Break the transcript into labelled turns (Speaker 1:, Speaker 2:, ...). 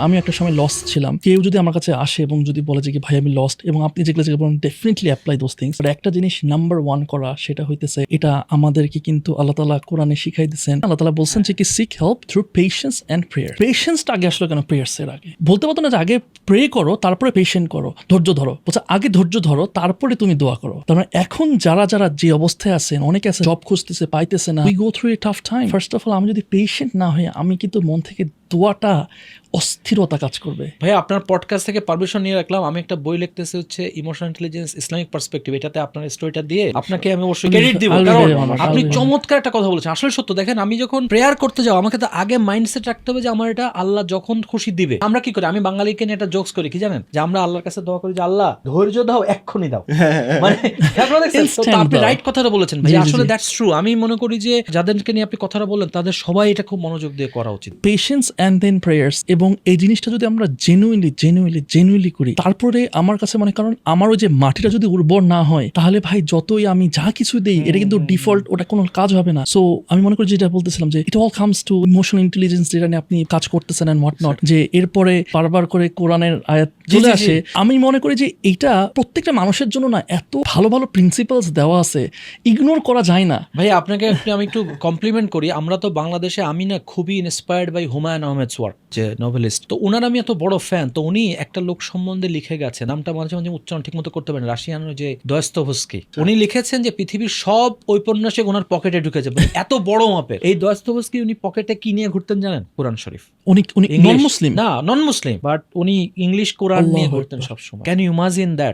Speaker 1: আমি একটা সময় লস্ট ছিলাম। কেউ যদি আমার কাছে আসে এবং যদি বলে যে কি ভাই আমি লস্ট, এবং আপনি যেগুলো বলেন definitely apply those things. But একটা জিনিস নাম্বার 1 করা, সেটা হইতেছে এটা আমাদেরকে কিন্তু আল্লাহ তাআলা কোরআনে শিখাই দিয়েছেন। আল্লাহ তাআলা বলছেন যে কি seek help through patience and prayer. পেশেন্সটা আগে আসলে কেন প্রেয়ার্স এর আগে? বলতে পারতো না যে আগে প্রে করো তারপরে পেশেন্ট করো, ধৈর্য ধরো। বলছে আগে ধৈর্য ধরো তারপরে তুমি দোয়া করো। তার মানে এখন যারা যারা যে অবস্থায় আছেন, অনেকে আছে জব খুঁজতেছে পাইতেছে না, we go through a tough time. First of all আমি যদি পেশেন্ট না হই, আমি কিন্তু মন থেকে দোয়াটা অস্থিরতা কাজ করবে।
Speaker 2: ভাই আপনার পডকাস্ট থেকে পারমিশন নিয়ে রাখলাম, আমি একটা বই লিখতেছি হচ্ছে ইমোশনাল ইন্টেলিজেন্স ইসলামিক পার্সপেক্টিভ। এটাতে আপনার স্টোরিটা দিয়ে আপনাকে আমি অবশ্যই ক্রেডিট দিব,
Speaker 1: I'll be
Speaker 2: কারণ
Speaker 1: very honored,
Speaker 2: আপনি
Speaker 1: I'll be
Speaker 2: চমৎকার একটা কথা বলেছেন। আসলে সত্য, দেখেন আমি যখন প্রেয়ার করতে যাও আমাকে তো আগে মাইন্ডসেট রাখতে হবে যে আমার এটা আল্লাহ যখন খুশি দিবে। আমরা কি করি, আমি বাঙালিকে নিয়ে একটা জোকস করি কি জানেন, যে আমরা আল্লাহর কাছে দোয়া করি যে আল্লাহ ধৈর্য দাও, এক্ষুনি দাও। মানে আপনারা দেখছেন তো,
Speaker 1: Instant
Speaker 2: আপনি
Speaker 1: দাও।
Speaker 2: রাইট কথাটা বলেছেন ভাই,
Speaker 1: জি, জি,
Speaker 2: আসলে
Speaker 1: জি।
Speaker 2: That's true. আমি মনে করি যে যাদেরকে নিয়ে আপনি কথাটা বললেন তাদের সবাই এটা খুব মনোযোগ দিয়ে করা উচিত।
Speaker 1: পেশেন্স অ্যান্ড দেন প্রেয়ার্স, এবং এই জিনিসটা যদি আমরা জেনুইনলি করি, তারপরে আমার কাছে মনে, কারণ আমার ওই যে মাটিটা যদি উর্বর না হয়, তাহলে ভাই যতই আমি যা কিছু দেই এটা কিন্তু ডিফল্ট, ওটা কোনো কাজ হবে না। সো আমি মনে করি যেটা বলতেছিলাম যে it all comes to emotional intelligence, যেটা নিয়ে আপনি কাজ করতেছেন এন্ড হোয়াট নট, যে এরপরে বারবার করে কোরআনের আয়াত
Speaker 2: জি,
Speaker 1: চলে
Speaker 2: জি,
Speaker 1: আসে। আমি মনে করি যে এটা প্রত্যেকটা মানুষের জন্য না এত ভালো ভালো প্রিন্সিপালস দেওয়া আছে, ইগনোর করা যায় না।
Speaker 2: ভাই আপনাকে আমি একটু কমপ্লিমেন্ট করি। আমরা তো বাংলাদেশে, আমি না খুবই ইন্সপায়ার্ড বাই হুমায়ুন আহমেদস ওয়ার্ক, যে নোভেলিস্ট। তো ওনার আমি এত বড় ফ্যান। তো উনি একটা লোক সম্বন্ধে লিখে গেছে, নামটা মাঝে মাঝে উচ্চারণ ঠিক মতো করতে পারেন, রাশিয়ান যে দস্তয়েভস্কি। উনি লিখেছেন যে পৃথিবীর সব ঔপন্যাসিক ওনার পকেটে ঢুকেছে, মানে এত বড় মাপের। এই দস্তয়েভস্কি উনি পকেটে কি নিয়ে ঘুরতেন জানেন? কোরআন শরীফ।
Speaker 1: উনি নন
Speaker 2: ইংলিশ
Speaker 1: মুসলিম
Speaker 2: না, নন মুসলিম, বাট উনি ইংলিশ কোরআন নিয়ে
Speaker 1: আল্লাহু
Speaker 2: ঘুরতেন
Speaker 1: আকবার।
Speaker 2: সবসময়। Can you imagine that?